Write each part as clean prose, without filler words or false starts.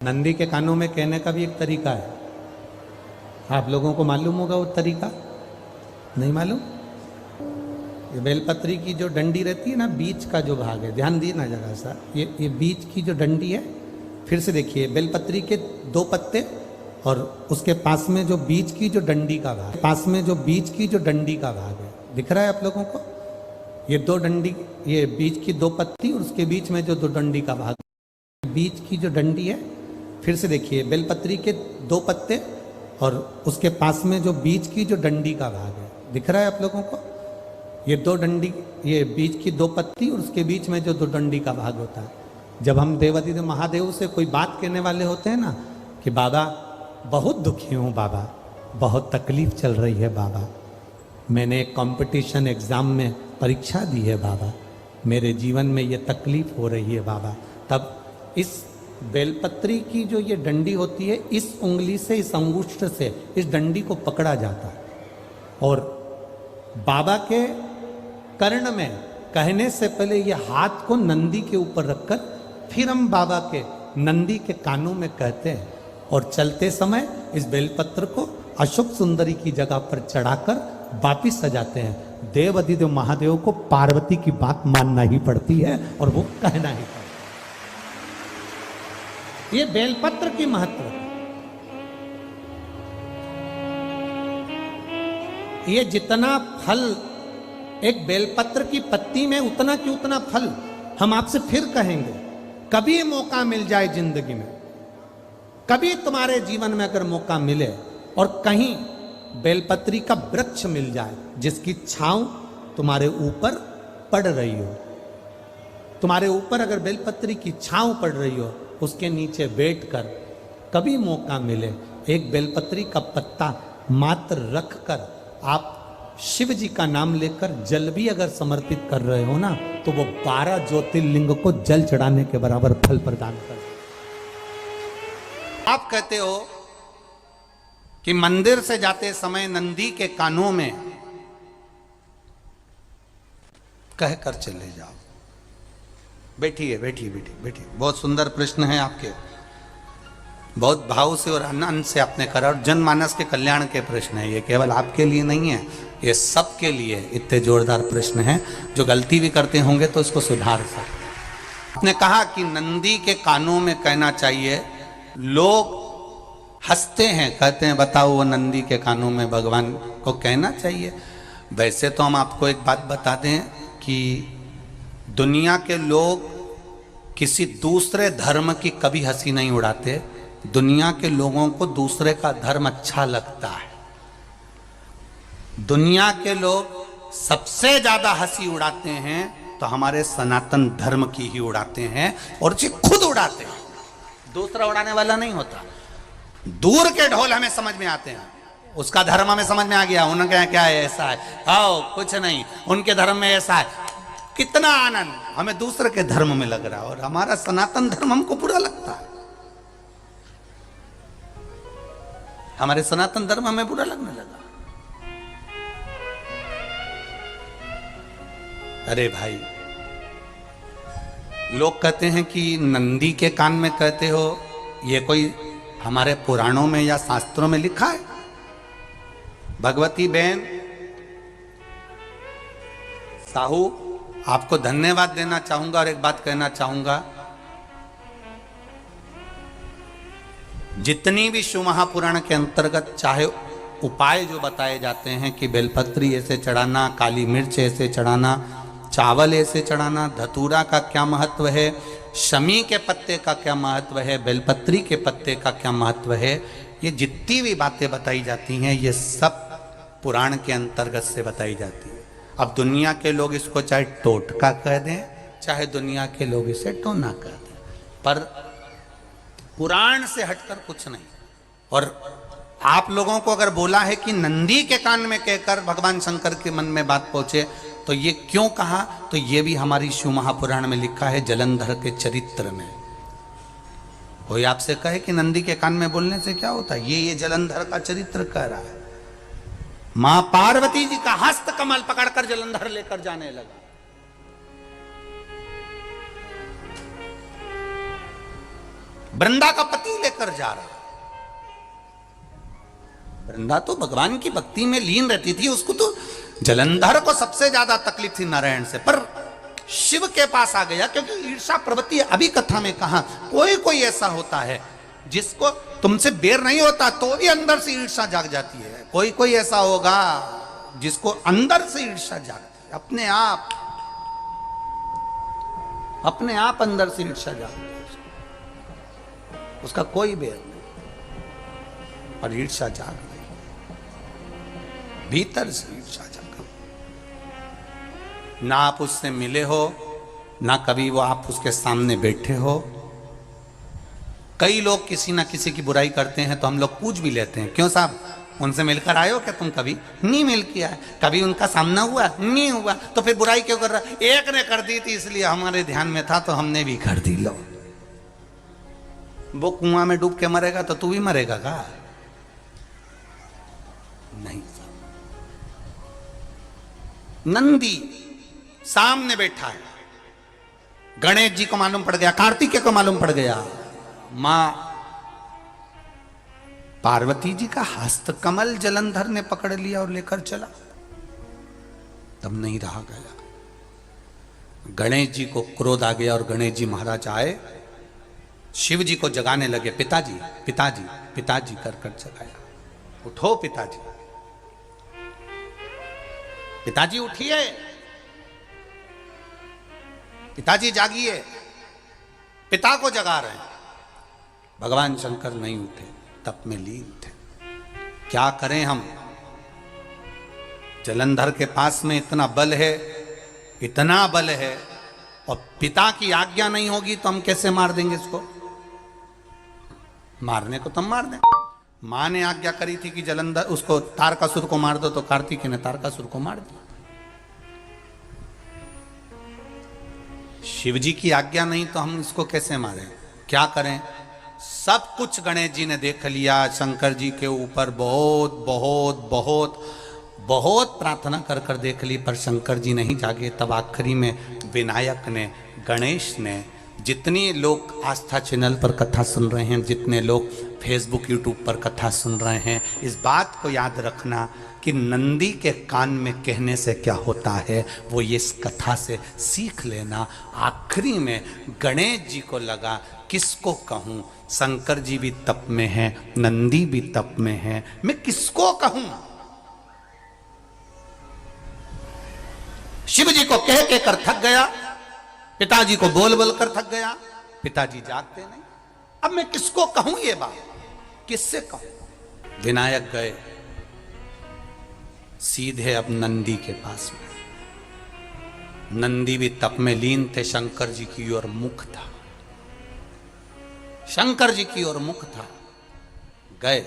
नंदी के कानों में कहने का भी एक तरीका है। आप लोगों को मालूम होगा वो तरीका? नहीं मालूम? ये बेलपत्री की जो डंडी रहती है ना, बीच का जो भाग है, ध्यान दिए ना जरा सा, ये बीच की जो डंडी है, फिर से देखिए, बेलपत्री के 2 पत्ते और उसके पास में जो बीच की जो डंडी का भाग, पास में जो बीच की जो डंडी का भाग है, दिख रहा है आप लोगों को? ये 2 डंडी, ये बीच की 2 पत्ती और उसके बीच में जो 2 डंडी का भाग, बीच की जो डंडी है, फिर से देखिए, बेलपत्री के 2 पत्ते और उसके पास में जो बीच की जो डंडी का भाग है, दिख रहा है आप लोगों को? ये 2 डंडी, ये बीच की 2 पत्ती और उसके बीच में जो 2 डंडी का भाग होता है। जब हम देवाधिदेव महादेव से कोई बात कहने वाले होते हैं ना कि बाबा बहुत दुखी हूँ, बाबा बहुत तकलीफ चल रही है, बाबा मैंने एक कंपटीशन एग्जाम में परीक्षा दी है, बाबा मेरे जीवन में ये तकलीफ हो रही है, बाबा, तब इस बेलपत्री की जो ये डंडी होती है, इस उंगली से, इस अंगुष्ठ से इस डंडी को पकड़ा जाता है और बाबा के कर्ण में कहने से पहले ये हाथ को नंदी के ऊपर रखकर फिर हम बाबा के नंदी के कानों में कहते हैं और चलते समय इस बेलपत्र को अशोक सुंदरी की जगह पर चढ़ाकर वापिस सजाते हैं। देव अधिदेव महादेव को पार्वती की बात मानना ही पड़ती है और वो कहना ही पड़ता है। ये बेलपत्र की महत्व, ये जितना फल एक बेलपत्र की पत्ती में, उतना की उतना फल हम आपसे फिर कहेंगे। कभी मौका मिल जाए जिंदगी में, कभी तुम्हारे जीवन में अगर मौका मिले और कहीं बेलपत्री का वृक्ष मिल जाए जिसकी छांव तुम्हारे ऊपर पड़ रही हो, तुम्हारे ऊपर अगर बेलपत्री की छांव पड़ रही हो, उसके नीचे बैठकर कभी मौका मिले, एक बेलपत्री का पत्ता मात्र रखकर आप शिव जी का नाम लेकर जल भी अगर समर्पित कर रहे हो ना, तो वो 12 ज्योतिर्लिंग को जल चढ़ाने के बराबर फल प्रदान कर। आप कहते हो कि मंदिर से जाते समय नंदी के कानों में कहकर चले जाओ। बैठिए बैठिए बैठिए बैठिए। बहुत सुंदर प्रश्न है आपके, बहुत भाव से और आनंद से आपने करा और जनमानस के कल्याण के प्रश्न है। ये केवल आपके लिए नहीं है, ये सबके लिए इतने जोरदार प्रश्न हैं। जो गलती भी करते होंगे तो इसको सुधार सकते। आपने कहा कि नंदी के कानों में कहना चाहिए। लोग हंसते हैं, कहते हैं बताओ वो नंदी के कानों में भगवान को कहना चाहिए। वैसे तो हम आपको एक बात बता दें कि दुनिया के लोग किसी दूसरे धर्म की कभी हंसी नहीं उड़ाते। दुनिया के लोगों को दूसरे का धर्म अच्छा लगता है। दुनिया के लोग सबसे ज्यादा हंसी उड़ाते हैं तो हमारे सनातन धर्म की ही उड़ाते हैं और उसे खुद उड़ाते हैं, दूसरा उड़ाने वाला नहीं होता। दूर के ढोल हमें समझ में आते हैं, उसका धर्म हमें समझ में आ गया, उनका क्या है, ऐसा है, आओ कुछ नहीं, उनके धर्म में ऐसा है। कितना आनंद हमें दूसरे के धर्म में लग रहा है और हमारा सनातन धर्म हमको बुरा लगता है। हमारे सनातन धर्म हमें बुरा लगने लगा। अरे भाई, लोग कहते हैं कि नंदी के कान में कहते हो, ये कोई हमारे पुराणों में या शास्त्रों में लिखा है? भगवती बहन साहू, आपको धन्यवाद देना चाहूंगा और एक बात कहना चाहूंगा। जितनी भी शिव महापुराण के अंतर्गत चाहे उपाय जो बताए जाते हैं कि बेलपत्री ऐसे चढ़ाना, काली मिर्च ऐसे चढ़ाना, चावल ऐसे चढ़ाना, धतूरा का क्या महत्व है, शमी के पत्ते का क्या महत्व है, बेलपत्री के पत्ते का क्या महत्व है, ये जितनी भी बातें बताई जाती हैं ये सब पुराण के अंतर्गत से बताई जाती है। अब दुनिया के लोग इसको चाहे टोटका कह दें, चाहे दुनिया के लोग इसे टोना कह दें, पर पुराण से हटकर कुछ नहीं। और आप लोगों को अगर बोला है कि नंदी के कान में कहकर भगवान शंकर के मन में बात पहुंचे, तो ये क्यों कहा, तो ये भी हमारी शिव महापुराण में लिखा है, जलंधर के चरित्र में। कोई आपसे कहे कि नंदी के कान में बोलने से क्या होता है, ये जलंधर का चरित्र कह रहा है। मां पार्वती जी का हस्त कमल पकड़कर जलंधर लेकर जाने लगा। वृंदा का पति लेकर जा रहा। वृंदा तो भगवान की भक्ति में लीन रहती थी, उसको तो जलंधर को सबसे ज्यादा तकलीफ थी नारायण से, पर शिव के पास आ गया क्योंकि ईर्षा प्रवृत्ति। अभी कथा में कहा कोई कोई ऐसा होता है जिसको तुमसे बेर नहीं होता तो भी अंदर से ईर्षा जाग जाती है। कोई कोई ऐसा होगा जिसको अंदर से ईर्षा जागती है, अपने आप अंदर से ईर्षा जागती है, उसका कोई बेर नहीं, और ईर्षा जाग गई, भीतर से ईर्षा जाग। ना आप उससे मिले हो, ना कभी वो आप उसके सामने बैठे हो। कई लोग किसी ना किसी की बुराई करते हैं तो हम लोग पूछ भी लेते हैं, क्यों साहब उनसे मिलकर आए हो क्या तुम? कभी नहीं मिल किया है, कभी उनका सामना हुआ नहीं हुआ, तो फिर बुराई क्यों कर रहा? एक ने कर दी थी इसलिए हमारे ध्यान में था तो हमने भी कर दी। लो, वो कुआं में डूब के मरेगा तो तू भी मरेगा का? नहीं। नंदी सामने बैठा है, गणेश जी को मालूम पड़ गया, कार्तिकेय को मालूम पड़ गया, मां पार्वती जी का हस्त कमल जलंधर ने पकड़ लिया और लेकर चला, तब नहीं रहा गया। गणेश जी को क्रोध आ गया और गणेश जी महाराज आए, शिव जी को जगाने लगे। पिताजी पिताजी पिताजी कर कर जगाया, उठो पिताजी, पिताजी उठिए, पिताजी जागिए, पिता को जगा रहे हैं। भगवान शंकर नहीं उठे, तप में लीन थे। क्या करें हम? जलंधर के पास में इतना बल है, इतना बल है, और पिता की आज्ञा नहीं होगी तो हम कैसे मार देंगे इसको? मारने को तो हम मार दें। मां ने आज्ञा करी थी कि जलंधर उसको तारकासुर को मार दो, तो कार्तिकेय ने तारकासुर को मार दिया। शिव जी की आज्ञा नहीं तो हम इसको कैसे मारें? क्या करें? सब कुछ गणेश जी ने देख लिया, शंकर जी के ऊपर बहुत बहुत बहुत बहुत प्रार्थना कर कर देख ली, पर शंकर जी नहीं जागे। तब आखिरी में विनायक ने, गणेश ने, जितने लोग आस्था चैनल पर कथा सुन रहे हैं, जितने लोग फेसबुक यूट्यूब पर कथा सुन रहे हैं, इस बात को याद रखना कि नंदी के कान में कहने से क्या होता है वो ये इस कथा से सीख लेना। आखिरी में गणेश जी को लगा किसको कहूँ, शंकर जी भी तप में हैं, नंदी भी तप में हैं, मैं किसको कहूँ? शिव जी को कह के कर थक गया, पिताजी को बोल बोल कर थक गया, पिताजी जागते नहीं। अब मैं किसको कहूं ये बात, किससे कहूं? विनायक गए सीधे अब नंदी के पास में। नंदी भी तप में लीन थे, शंकर जी की ओर मुख था, शंकर जी की ओर मुख था। गए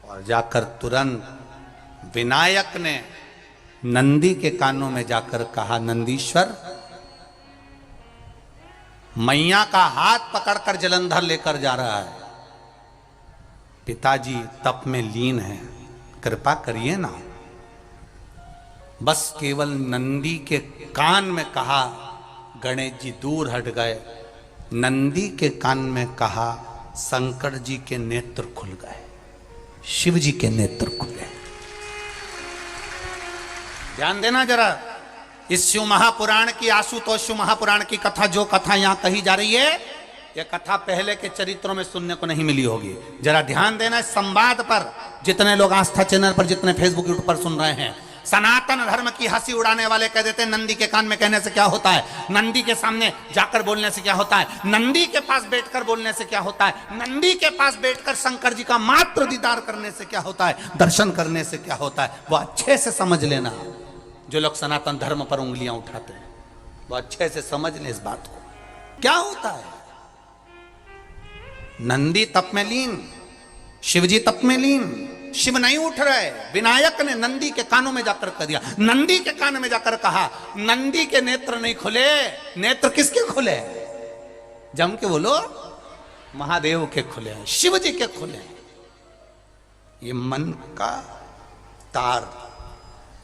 और जाकर तुरंत विनायक ने नंदी के कानों में जाकर कहा, नंदीश्वर, मैया का हाथ पकड़कर जलंधर लेकर जा रहा है, पिताजी तप में लीन है, कृपा करिए ना। बस केवल नंदी के कान में कहा, गणेश जी दूर हट गए। नंदी के कान में कहा, शंकर जी के नेत्र खुल गए, शिव जी के नेत्र खुले। ध्यान देना जरा, इस शिव महापुराण की, आशुतोष शिव महापुराण की कथा, जो कथा यहां कही जा रही है, यह कथा पहले के चरित्रों में सुनने को नहीं मिली होगी। जरा ध्यान देना इस संवाद पर, जितने लोग आस्था चैनल पर, जितने फेसबुक यूट्यूब पर सुन रहे हैं। सनातन धर्म की हंसी उड़ाने वाले कह देते हैं नंदी के कान में कहने से क्या होता है, नंदी के सामने जाकर बोलने से क्या होता है, नंदी के पास बैठकर बोलने से क्या होता है, नंदी के पास बैठकर शंकर जी का मात्र दीदार करने से क्या होता है, दर्शन करने से क्या होता है। वो अच्छे से समझ लेना, जो लोग सनातन धर्म पर उंगलियां उठाते हैं, वो अच्छे से समझ लें इस बात को। क्या होता है? नंदी तप में लीन, शिवजी तप में लीन, शिव नहीं उठ रहे। विनायक ने नंदी के कानों में जाकर कह दिया, नंदी के कान में जाकर कहा, नंदी के नेत्र नहीं खुले। नेत्र किसके खुले? जम के बोलो, महादेव के खुले हैं, शिव जी के खुले हैं। ये मन का तार।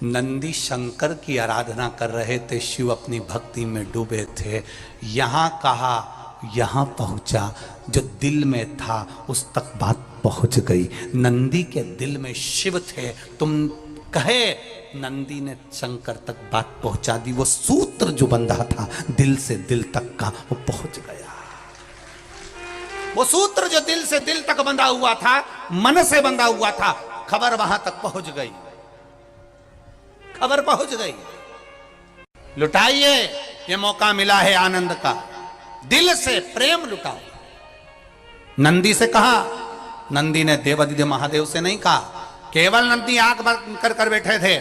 नंदी शंकर की आराधना कर रहे थे, शिव अपनी भक्ति में डूबे थे। यहां कहा यहां पहुंचा, जो दिल में था उस तक बात पहुंच गई। नंदी के दिल में शिव थे, तुम कहे नंदी ने शंकर तक बात पहुंचा दी। वो सूत्र जो बंधा था दिल से दिल तक का, वो पहुंच गया। वो सूत्र जो दिल से दिल तक बंधा हुआ था, मन से बंधा हुआ था, खबर वहां तक पहुंच गई, खबर पहुंच गई। लुटाइए, ये मौका मिला है आनंद का, दिल से प्रेम लुटाओ। नंदी से कहा, नंदी ने देवादिदेव महादेव से नहीं कहा। केवल नंदी आंख बंद कर बैठे थे,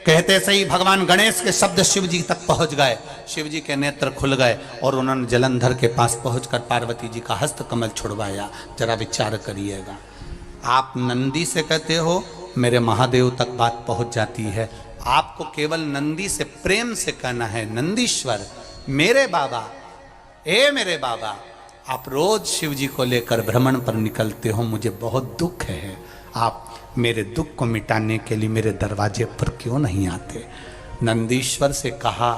कहते सही भगवान गणेश के शब्द शिव जी तक पहुंच गए। शिव जी के नेत्र खुल गए और उन्होंने जलंधर के पास पहुंचकर पार्वती जी का हस्त कमल छुड़वाया। जरा विचार करिएगा, आप नंदी से कहते हो मेरे महादेव तक बात पहुंच जाती है, आपको केवल नंदी से प्रेम से कहना है, नंदीश्वर मेरे बाबा, ए मेरे बाबा, आप रोज शिव जी को लेकर भ्रमण पर निकलते हो, मुझे बहुत दुख है, आप मेरे दुख को मिटाने के लिए मेरे दरवाजे पर क्यों नहीं आते। नंदीश्वर से कहा,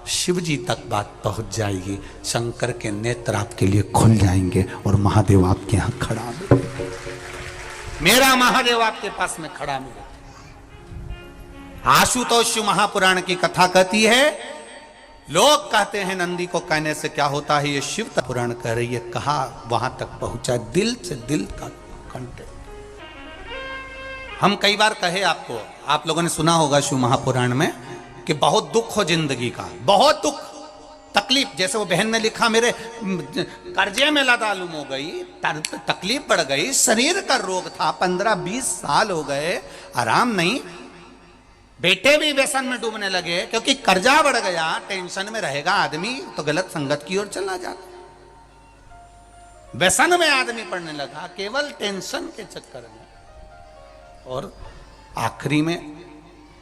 शिव जी तक बात पहुंच जाएगी, शंकर के नेत्र आपके लिए खुल जाएंगे और महादेव आपके यहां खड़ा मिलेगा, मेरा महादेव आपके पास में खड़ा मिलेगा। आशुतोष महापुराण की कथा कहती है, लोग कहते हैं नंदी को कहने से क्या होता है, ये शिव पुराण कह रही है, कहा वहां तक पहुंचा, दिल से दिल का कंटेक्ट। हम कई बार कहे आपको, आप लोगों ने सुना होगा शिव महापुराण में कि बहुत दुख हो जिंदगी का, बहुत दुख तकलीफ, जैसे वो बहन ने लिखा, मेरे कर्जे में लदालूम हो गई, तकलीफ बढ़ गई, शरीर का रोग था, 15-20 साल हो गए, आराम नहीं, बेटे भी व्यसन में डूबने लगे, क्योंकि कर्जा बढ़ गया, टेंशन में रहेगा आदमी तो गलत संगत की ओर चला जाता, व्यसन में आदमी पड़ने लगा केवल टेंशन के चक्कर में। और आखिरी में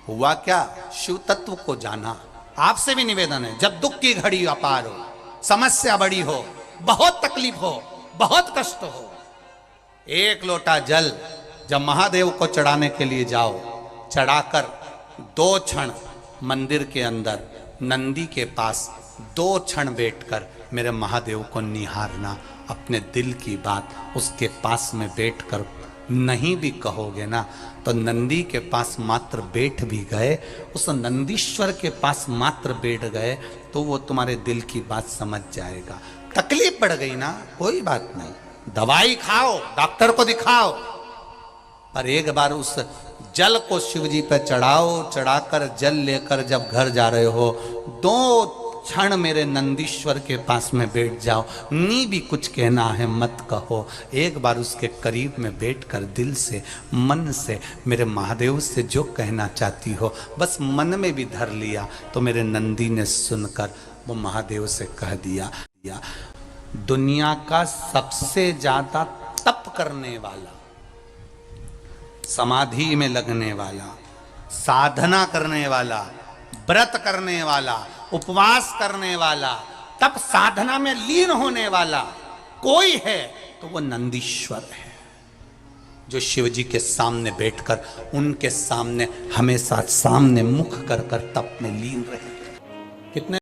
हुआ क्या, शिव तत्व को जाना। आपसे भी निवेदन है, जब दुख की घड़ी अपार हो, समस्या बड़ी हो, बहुत तकलीफ हो, बहुत कष्ट हो, एक लोटा जल जब महादेव को चढ़ाने के लिए जाओ, चढ़ाकर 2 क्षण मंदिर के अंदर नंदी के पास 2 क्षण बैठकर मेरे महादेव को निहारना, अपने दिल की बात उसके पास में बैठकर नहीं भी कहोगे ना, तो नंदी के पास मात्र बैठ भी गए, उस नंदीश्वर के पास मात्र बैठ गए, तो वो तुम्हारे दिल की बात समझ जाएगा। तकलीफ बढ़ गई ना, कोई बात नहीं, दवाई खाओ, डॉक्टर को दिखाओ, पर एक बार उस जल को शिव जी पे चढ़ाओ, चढ़ाकर जल लेकर जब घर जा रहे हो, 2 क्षण मेरे नंदीश्वर के पास में बैठ जाओ, नी भी कुछ कहना है मत कहो, एक बार उसके करीब में बैठकर दिल से मन से मेरे महादेव से जो कहना चाहती हो बस मन में भी धर लिया, तो मेरे नंदी ने सुनकर वो महादेव से कह दिया, दुनिया का सबसे ज्यादा तप करने वाला, समाधि में लगने वाला, साधना करने वाला, व्रत करने वाला, उपवास करने वाला, तप साधना में लीन होने वाला कोई है तो वो नंदीश्वर है, जो शिव जी के सामने बैठकर उनके सामने हमेशा सामने मुख कर कर तप में लीन रहे। कितने